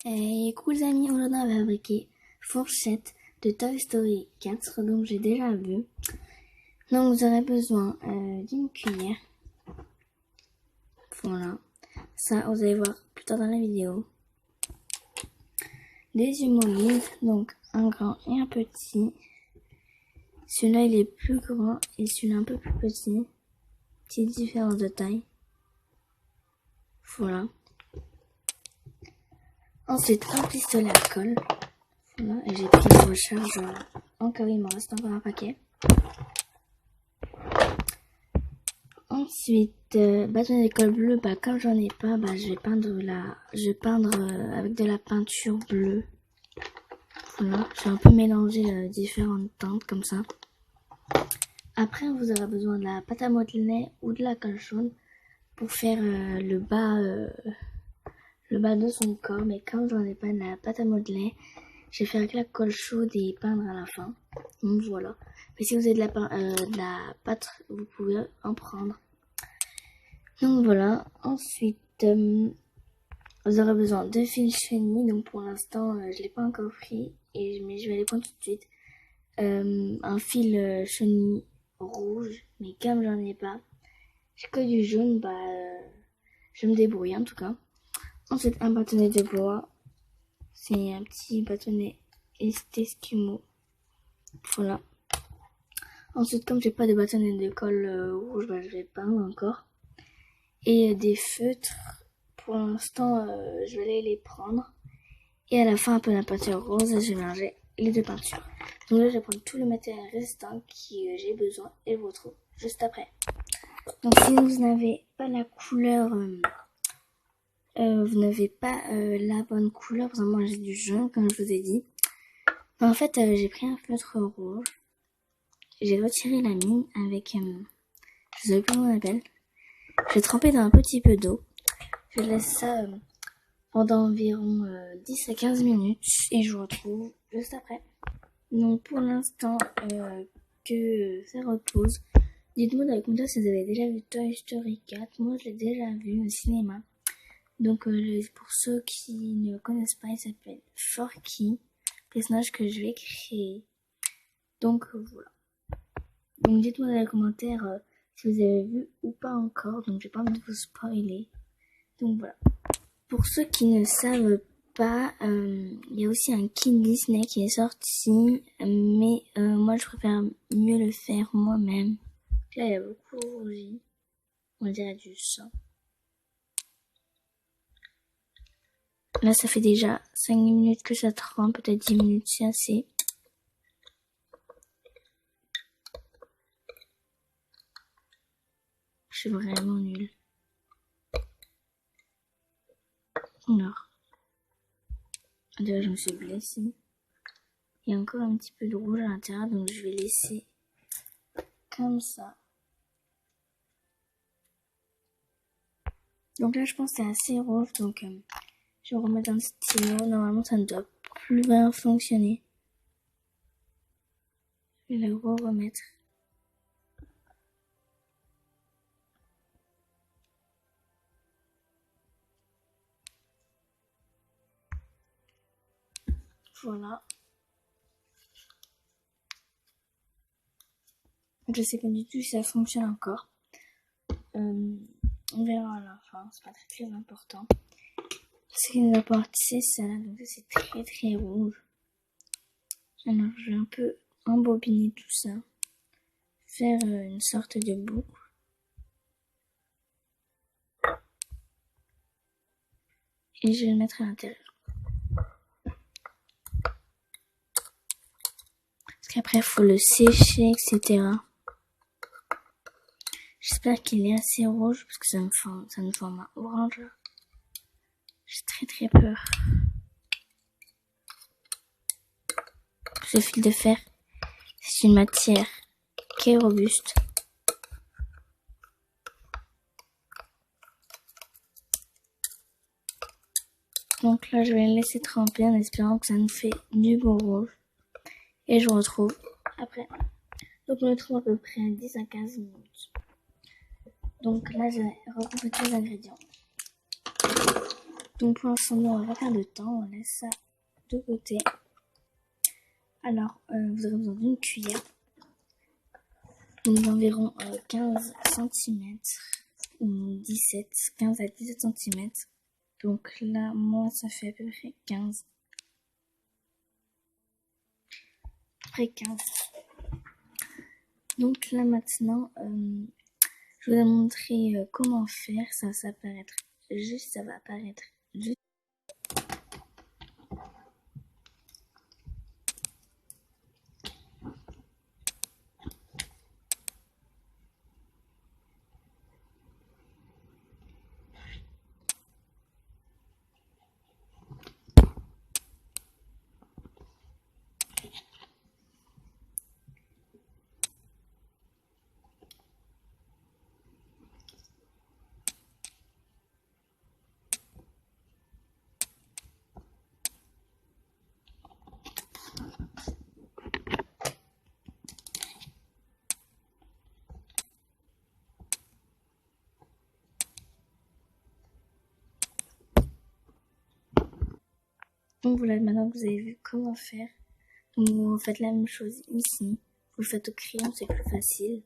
Et coucou les amis, aujourd'hui on va fabriquer fourchette de Toy Story 4, donc j'ai déjà vu. Donc vous aurez besoin d'une cuillère. Voilà, ça vous allez voir plus tard dans la vidéo. Des humolides, donc un grand et un petit. Celui-là il est plus grand et celui-là un peu plus petit. Petite différence de taille. Voilà. Ensuite un pistolet à colle. Voilà, et j'ai pris une recharge en cas où il me reste encore un paquet. Ensuite, bâtonnet de colle bleu, comme j'en ai pas, je vais peindre avec de la peinture bleue. Voilà, j'ai un peu mélangé différentes teintes comme ça. Après, vous aurez besoin de la pâte à modeler ou de la colle chaude pour faire le bas de son corps. Mais comme j'en ai pas de la pâte à modeler, je vais faire avec la colle chaude et peindre à la fin. Donc voilà. Mais si vous avez de la pâte, vous pouvez en prendre. Donc voilà. Ensuite, vous aurez besoin de fils chenilles. Donc pour l'instant, je l'ai pas encore pris, mais je vais les prendre tout de suite. Un fil chenille rouge, mais comme j'en ai pas, j'ai que du jaune, je me débrouille en tout cas. Ensuite, un bâtonnet de bois. C'est un petit bâtonnet Esquimau. Voilà. Ensuite, comme j'ai pas de bâtonnet de colle rouge, je vais peindre encore. Et des feutres. Pour l'instant, je vais aller les prendre. Et à la fin, un peu de la peinture rose, je vais mélanger les deux peintures. Donc là, je vais prendre tout le matériel restant qui j'ai besoin et je vous retrouve juste après. Donc si vous n'avez pas la couleur, vous n'avez pas la bonne couleur, par exemple moi j'ai du jaune comme je vous ai dit. En fait, j'ai pris un feutre rouge. J'ai retiré la mine avec, je sais pas comment on appelle. Je vais tremper dans un petit peu d'eau. Je laisse ça pendant environ 10 à 15 minutes et je vous retrouve juste après. Donc pour l'instant que ça repose, dites-moi dans les commentaires si vous avez déjà vu Toy Story 4. Moi je l'ai déjà vu au cinéma. Donc pour ceux qui ne connaissent pas, il s'appelle Forky, personnage que je vais créer. Donc voilà. Donc dites-moi dans les commentaires si vous avez vu ou pas encore. Donc j'ai pas envie de vous spoiler. Donc voilà. Pour ceux qui ne savent pas, il y a aussi un kit Disney qui est sorti, mais moi je préfère mieux le faire moi-même. Là il y a beaucoup rougi, on dirait du sang. Là ça fait déjà 5 minutes que ça trempe, peut-être 10 minutes c'est assez. Je suis vraiment nulle. Alors, déjà je me suis blessée. Il y a encore un petit peu de rouge à l'intérieur, donc je vais laisser comme ça. Donc là je pense que c'est assez rouge, donc je vais remettre un stylo. Normalement ça ne doit plus bien fonctionner. Je vais le remettre. Voilà. Je sais pas du tout si ça fonctionne encore. On verra à la fin, c'est pas très important. Ce qui nous apporte c'est ça, donc c'est très très rouge. Alors je vais un peu embobiner tout ça. Faire une sorte de boucle. Et je vais le mettre à l'intérieur. Parce qu'après il faut le sécher, etc. J'espère qu'il est assez rouge parce que ça me forme un orange. J'ai très très peur. Ce fil de fer, c'est une matière qui est robuste. Donc là, je vais le laisser tremper en espérant que ça nous fait du beau rouge. Et je vous retrouve après. Donc on le trouve à peu près 10 à 15 minutes. Donc là, j'ai regroupé tous les ingrédients. Donc pour l'instant, on va pas perdre de temps, on laisse ça de côté. Alors, vous aurez besoin d'une cuillère, donc d'environ 15 cm, ou 17, 15 à 17 cm. Donc là, moi, ça fait à peu près 15. Après 15. Donc là maintenant, je vais vous montrer comment faire. Ça va apparaître juste, Donc voilà, maintenant que vous avez vu comment faire, donc vous faites la même chose ici. Vous le faites au crayon, c'est plus facile.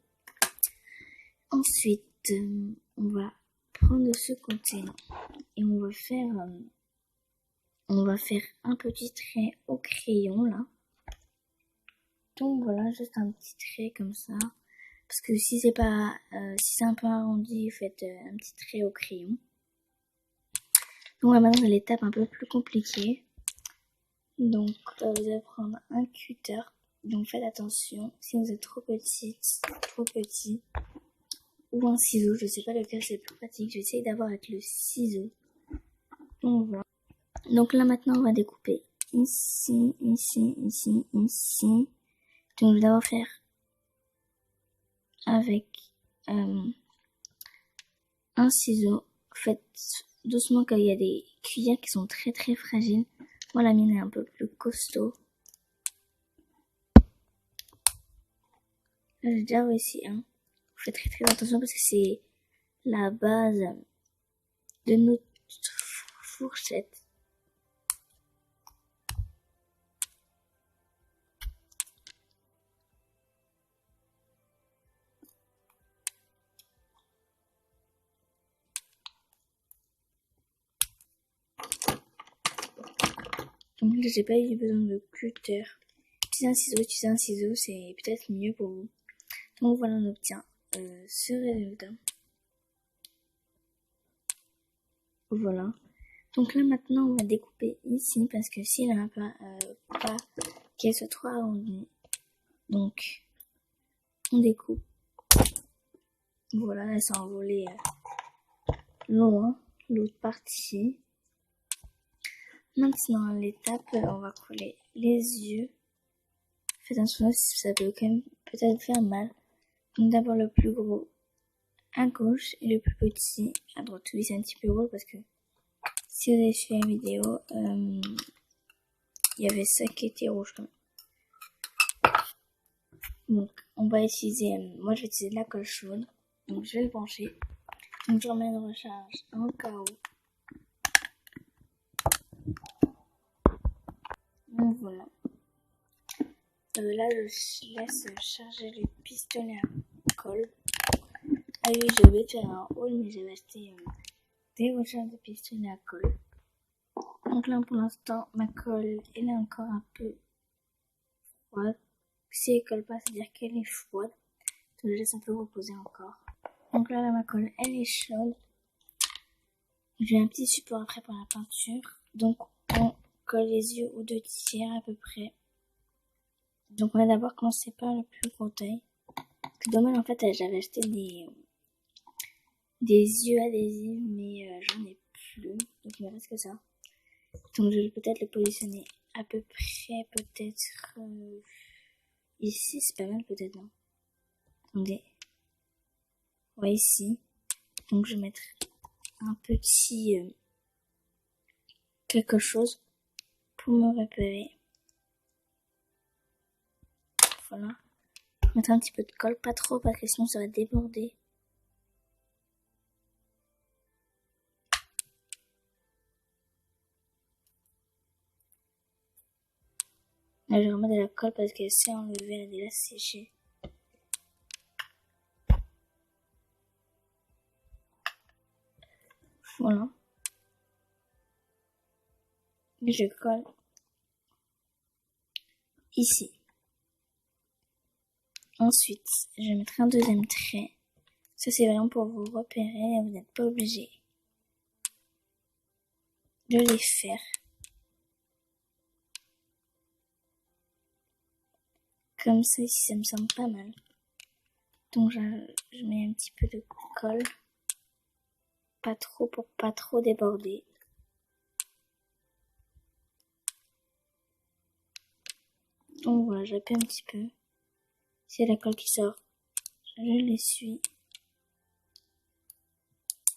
Ensuite, on va prendre ce côté et on va faire un petit trait au crayon là. Donc voilà, juste un petit trait comme ça. Parce que si c'est pas, si c'est un peu arrondi, faites un petit trait au crayon. Donc là, maintenant, l'étape un peu plus compliquée. Donc, vous allez prendre un cutter. Donc, faites attention. Si vous êtes trop petit, ou un ciseau, je sais pas lequel c'est le plus pratique. Je vais essayer d'avoir avec le ciseau. Donc, voilà. Donc là, maintenant, on va découper ici, ici, ici, ici. Donc, je vais d'abord faire avec un ciseau. Faites doucement car il y a des cuillères qui sont très très fragiles. Moi, la mienne est un peu plus costaud. Là, j'ai déjà réussi un. Faites très très attention parce que c'est la base de notre fourchette. Donc là, j'ai pas eu besoin de cutter. Utiliser un ciseau, c'est peut-être mieux pour vous. Donc voilà, on obtient ce résultat. Voilà. Donc là maintenant on va découper ici parce que s'il n'a pas qu'elle soit trop arrondie. Donc on découpe. Voilà, elle s'est envolée loin, l'autre partie. Maintenant l'étape, on va coller les yeux. Faites attention, ça peut quand même peut-être faire mal. Donc d'abord le plus gros à gauche et le plus petit à droite. Oui, c'est un petit peu drôle parce que si vous avez suivi la vidéo, il y avait ça qui était rouge. Donc on va utiliser, moi je vais utiliser de la colle chaude. Donc je vais le brancher. Donc je remets une recharge en cas où. Donc voilà. Là je laisse charger le pistolet à colle. Ah oui, j'ai oublié de faire un haul, mais j'avais acheté des recharges de pistolet à colle. Donc là pour l'instant ma colle elle est encore un peu froide. Si elle colle pas, c'est-à-dire qu'elle est froide. Donc je laisse un peu reposer encore. Donc là ma colle elle est chaude. J'ai un petit support après pour la peinture. Donc on colle les yeux aux 2/3 à peu près. Donc on va d'abord commencer par le plus gros taille. C'est dommage en fait, j'avais acheté des yeux adhésifs mais j'en ai plus. Donc il me reste que ça. Donc je vais peut-être le positionner à peu près, peut-être ici, c'est pas mal peut-être, non? Attendez. Ouais, ici. Donc je vais mettre un petit quelque chose pour me repérer. Voilà. Mettre un petit peu de colle, pas trop parce que sinon ça va déborder. Là, je remets de la colle parce qu'elle s'est enlevée, elle a déjà séché. Voilà. Et je colle ici. Ensuite, je mettrai un deuxième trait. Ça, c'est vraiment pour vous repérer. Vous n'êtes pas obligé de les faire. Comme ça, ici, ça me semble pas mal. Donc, je mets un petit peu de colle. Pas trop pour pas trop déborder. Donc voilà, j'appuie un petit peu. Si la colle qui sort, je l'essuie.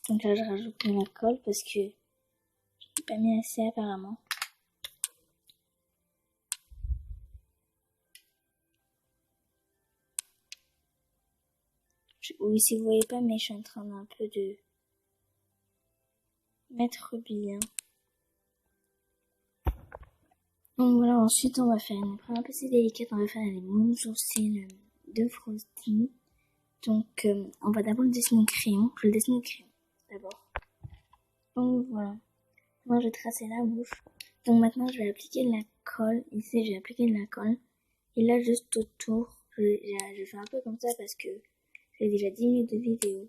Donc là, je rajoute de la colle parce que je n'ai pas mis assez apparemment. Oui, si vous voyez pas, mais je suis en train d'un peu de mettre bien. Donc voilà, ensuite on va faire une épreuve un peu assez délicate, on va faire les mots sourcils de Frosty. Donc on va d'abord le dessiner au crayon, je le dessine au crayon d'abord. Donc voilà, moi je vais tracer la bouche. Donc maintenant je vais appliquer de la colle, ici je vais appliquer de la colle. Et là juste autour, je fais un peu comme ça parce que j'ai déjà 10 minutes de vidéo.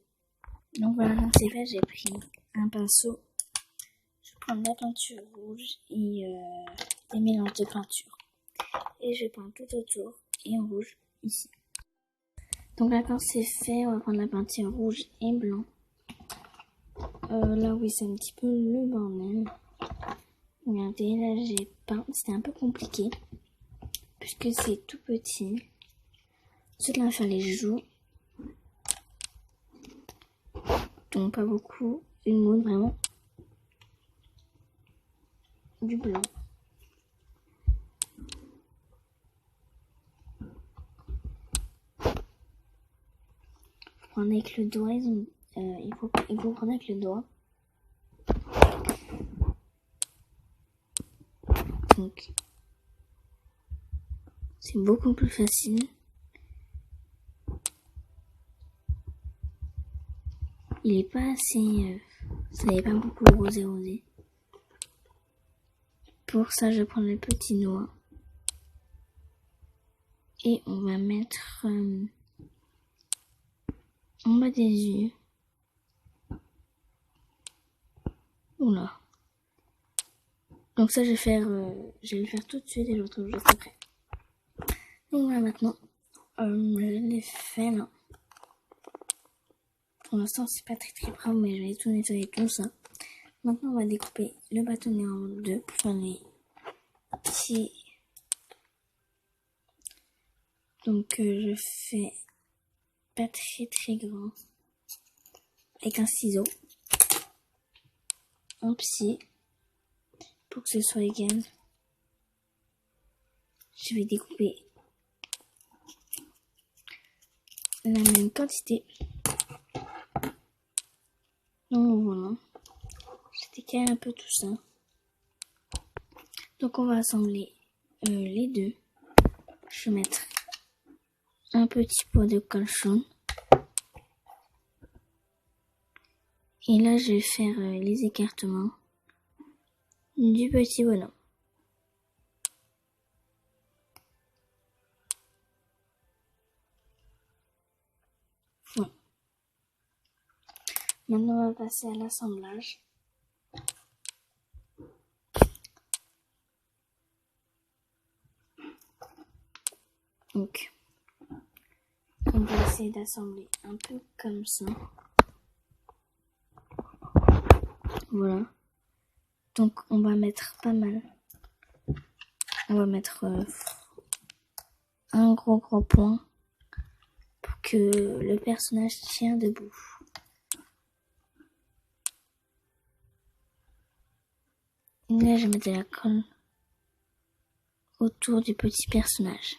Donc voilà, quand c'est fait, j'ai pris un pinceau. Je prends de la peinture rouge et des mélanges de peinture. Et je peins tout autour et en rouge ici. Donc là quand c'est fait, on va prendre la peinture rouge et blanc. Là oui c'est un petit peu le bordel. Regardez, là j'ai peint, c'était un peu compliqué. Puisque c'est tout petit. Ensuite là on va faire les joues. Donc pas beaucoup, une goutte vraiment. Du blanc. Prendre avec le doigt, il faut prendre avec le doigt. Donc, c'est beaucoup plus facile. Il est pas assez, ça n'est pas beaucoup rosé. Pour ça, je vais prendre le petit doigt. Et on va mettre en bas des yeux. Oula. Donc ça, je vais le faire tout de suite et je le retrouve juste après. Donc voilà, maintenant, je l'ai fait là. Pour l'instant, c'est pas très propre, mais je vais tout nettoyer tout ça. Maintenant, on va découper le bâtonnet en deux pour faire les petits. Donc, je fais pas très grand avec un ciseau. Un petit pour que ce soit égal. Je vais découper la même quantité. Donc voilà, je décale un peu tout ça. Donc on va assembler les deux. Je vais mettre un petit pot de colle chaude. Et là je vais faire les écartements du petit bonhomme. Voilà. Maintenant on va passer à l'assemblage. Donc on va essayer d'assembler un peu comme ça. Voilà. Donc on va mettre pas mal. On va mettre un gros point pour que le personnage tienne debout. Et là je vais mettre de la colle autour du petit personnage.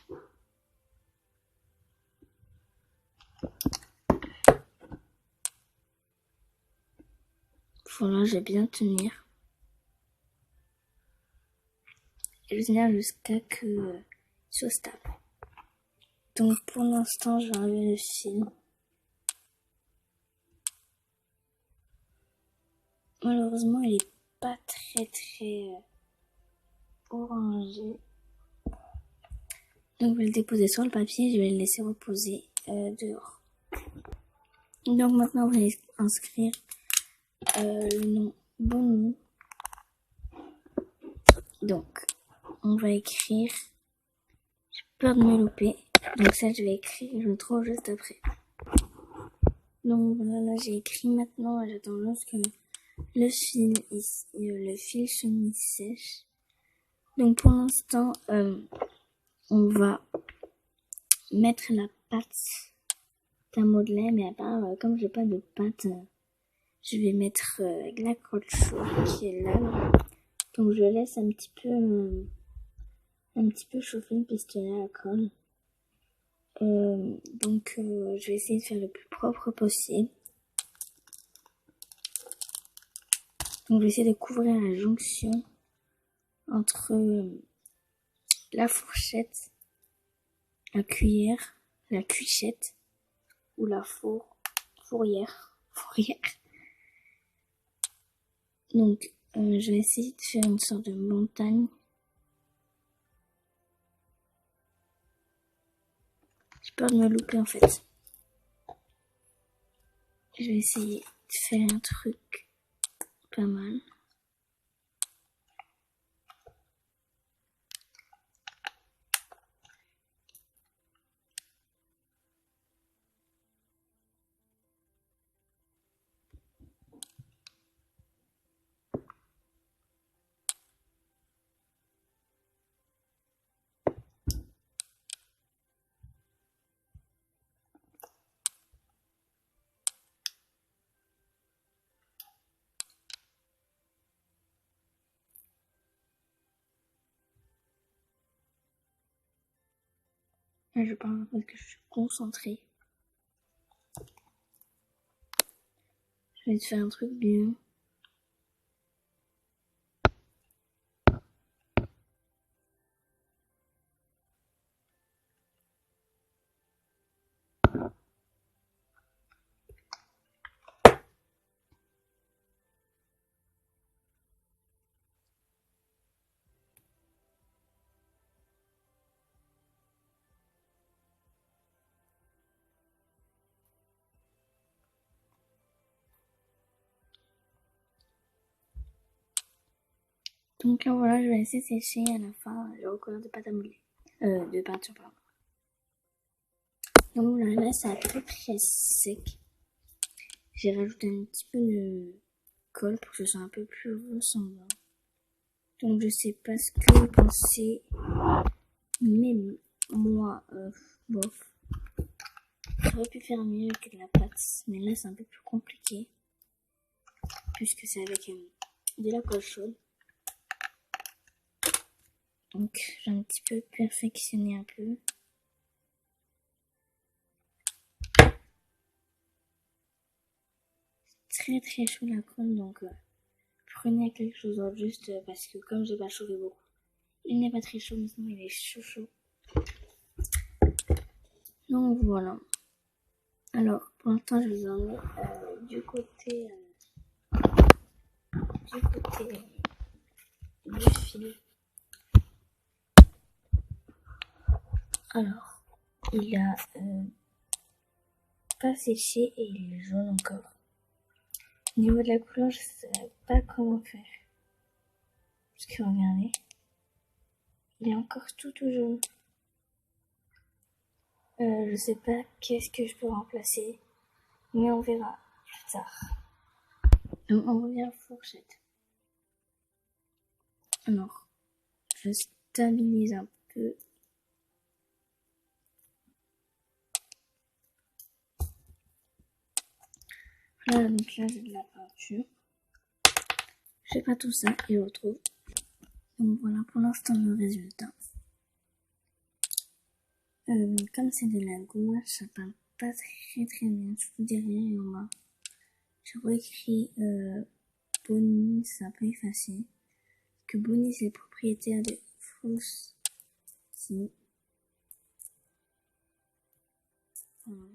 Voilà, je vais bien tenir. Et je vais tenir jusqu'à que sur stable. Donc pour l'instant, je vais enlever le fil. Malheureusement, il est pas très orangé. Donc je vais le déposer sur le papier, je vais le laisser reposer dehors. Donc maintenant, on va inscrire le nom Bonnie. Donc, on va écrire, j'ai peur de me louper, donc ça je vais écrire, je le trouve juste après. Donc voilà, là j'ai écrit maintenant, j'attends juste que le fil chemise sèche. Donc pour l'instant, on va mettre la pâte d'un modelet, mais à part, comme j'ai pas de pâte, je vais mettre de la colle chaude qui est là. Donc je laisse un petit peu chauffer le pistolet à la colle. Donc je vais essayer de faire le plus propre possible. Donc je vais essayer de couvrir la jonction entre la fourchette, la cuillère, la cuichette ou la fourrière. Donc je vais essayer de faire une sorte de montagne. J'ai peur de me louper en fait. Je vais essayer de faire un truc pas mal. Là, je parle parce que je suis concentrée. Je vais te faire un truc bien. Donc là voilà, je vais laisser sécher à la fin le recouvert de pâte à modeler. De peinture, pardon. Donc là c'est à peu près sec. J'ai rajouté un petit peu de colle pour que ce soit un peu plus ressemblant. Donc je sais pas ce que vous pensez, mais moi, bof. J'aurais pu faire mieux que de la pâte, mais là c'est un peu plus compliqué. Puisque c'est avec de la colle chaude. Donc j'ai un petit peu perfectionné un peu. Très chaud la colle, donc prenez quelque chose d'autre juste parce que comme j'ai pas chauffé beaucoup, il n'est pas très chaud, mais sinon il est chaud. Donc voilà. Alors pour l'instant je vous en mets du côté du fil. Alors il a pas séché et il est jaune encore. Au niveau de la couleur, je sais pas comment faire. Parce que regardez, il est encore tout jaune. Je sais pas qu'est-ce que je peux remplacer, mais on verra plus tard. Donc on revient à la fourchette. Alors, je stabilise un peu. Voilà, donc là j'ai de la peinture. Je fais pas tout ça et je retrouve. Donc voilà pour l'instant le résultat. Comme c'est de la gouache, ça peint pas très bien. Je vous dirai en bas. J'ai réécrit Bonnie, c'est un peu effacé. Que Bonnie c'est propriétaire de Fausti. Voilà.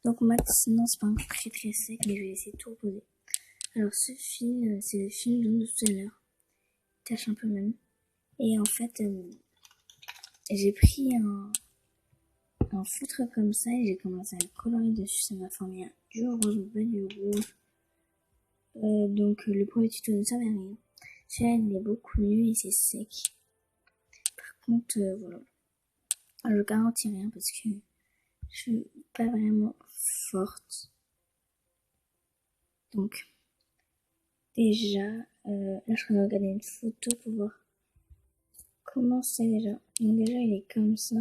Donc maintenant c'est pas encore très très sec, mais je vais essayer de tout reposer. Alors ce fil, c'est le fil de tout à l'heure. Il tâche un peu même. Et en fait, j'ai pris un feutre comme ça et j'ai commencé à le colorer dessus. Ça m'a formé du rose, pas du rouge. Donc le premier tuto ne servait à rien. Celui-là il est beaucoup mieux et c'est sec. Par contre, voilà. Alors, je garantis rien parce que je suis pas vraiment forte. Donc, déjà, là je vais regarder une photo pour voir comment c'est déjà. Donc déjà il est comme ça.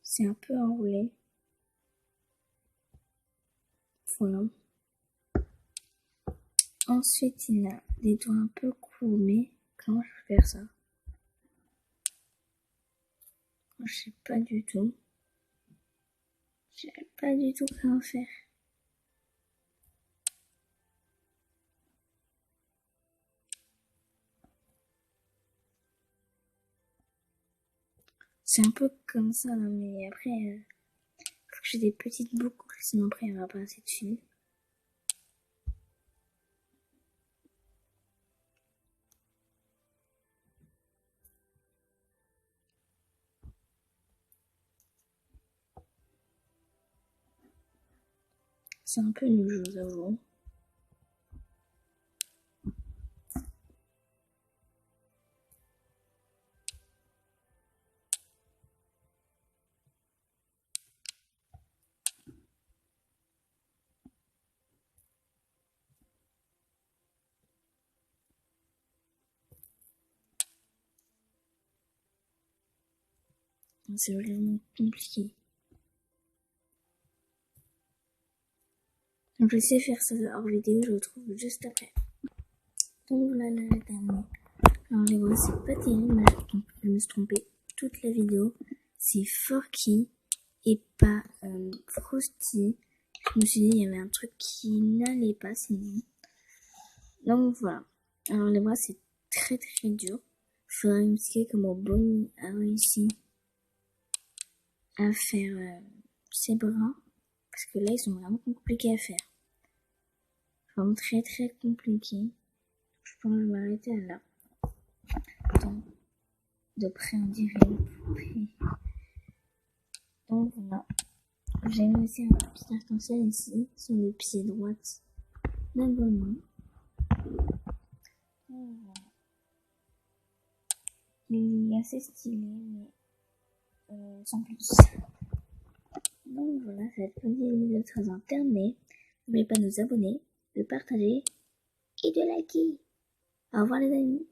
C'est un peu enroulé. Voilà. Ensuite, il a des doigts un peu courts, comment je vais faire ça? Je sais pas du tout. Je sais pas du tout comment faire. C'est un peu comme ça, là, mais après, faut que j'ai des petites boucles, sinon après, il n'y aura pas assez de fil. C'est un peu nul, je vous avoue. C'est vraiment compliqué. Donc, je vais essayer de faire ça hors vidéo, je vous retrouve juste après. Donc, voilà, là, la terminée. Alors, les voix, c'est pas terrible, mais je me suis trompée toute la vidéo. C'est Forky et pas Frosty. Je me suis dit, il y avait un truc qui n'allait pas sinon. Donc, voilà. Alors, les bras, c'est très très dur. Il faudrait m'expliquer comment Bonnie a réussi à faire ses bras. Parce que là, ils sont vraiment compliqués à faire. Vraiment très très compliqués. Je pense que je vais m'arrêter là. Donc, de près, on dirait une poupée. Donc, voilà. J'ai mis aussi un petit arc-en-ciel ici, sur le pied droit d'un bonhomme. Voilà. Il est assez stylé, mais sans plus. Donc voilà, cette petite vidéo sera terminée. N'oubliez pas de nous abonner, de partager et de liker. Au revoir les amis.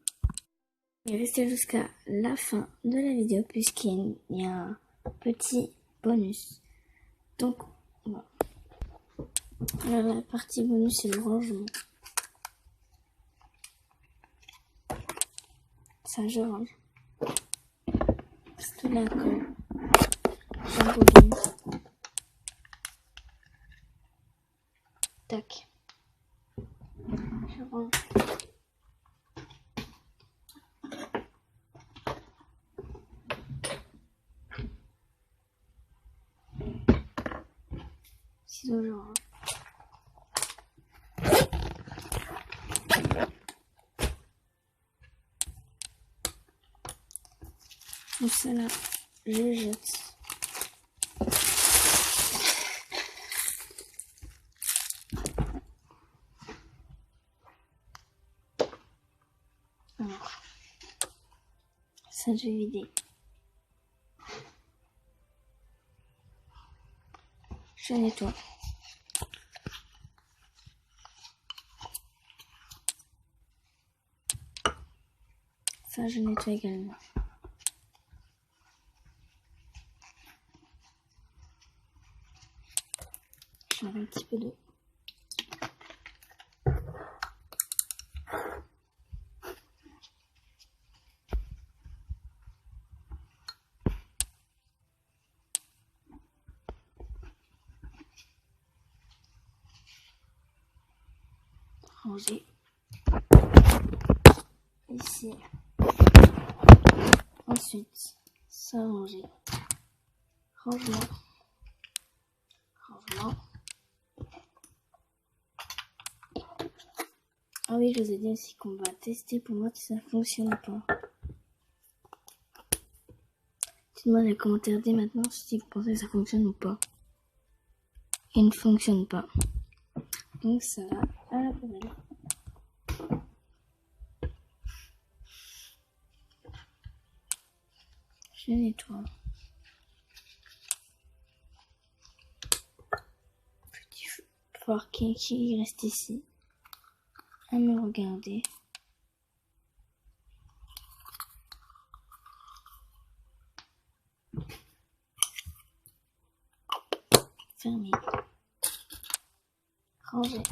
Et restez jusqu'à la fin de la vidéo puisqu'il y a un petit bonus. Donc voilà. Alors, la partie bonus c'est le rangement. Ça je range. C'est de la colle. J'embobine. Tac. Je range. Ciseaux, je range. Tout ça là, je jette. Alors, ça je vais vider. Je nettoie. Ça je nettoie également. Je mets un petit peu d'eau. Ranger. Ici. Ensuite, ça ranger. Rangement. Rangement. Ah oui, je vous ai dit aussi qu'on va tester pour voir si ça fonctionne ou pas. Dites-moi dans les commentaires dès maintenant si vous pensez que ça fonctionne ou pas. Il ne fonctionne pas. Donc ça va à la poubelle. Je nettoie. Petit fort qui reste ici à me regarder. Fermé. Rangé.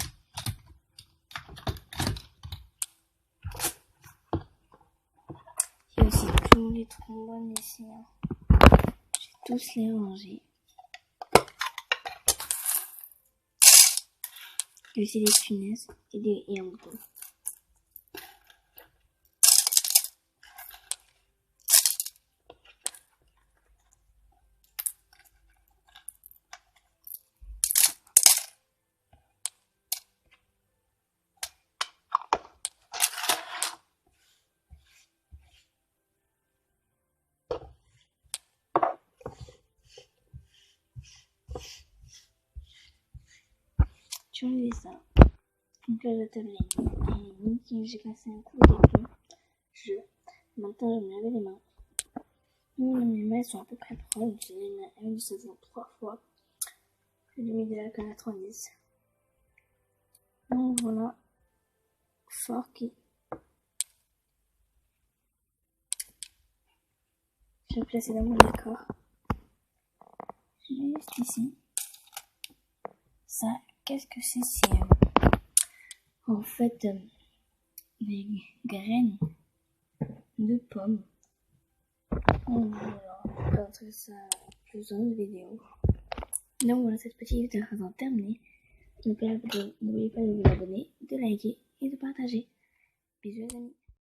Il y a aussi tous les trombones ici. J'ai tous les rangés. Il y a aussi des punaises et un bouton. Tu enlèves ça. Donc là, la table est nickel. J'ai passé un coup d'éponge. Maintenant, je vais me laver les mains. Mes mains sont à peu près propres. J'ai mis une savon 3 fois. J'ai mis de l'alcool à 90. Donc voilà. Forky. Je vais placer dans mon décor. Juste ici. Ça, qu'est-ce que c'est? C'est en fait des graines de pommes. Voilà, je vais montrer ça plus dans une vidéo. Donc voilà, cette petite vidéo est terminée. N'oubliez pas de vous abonner, de liker et de partager. Bisous les amis.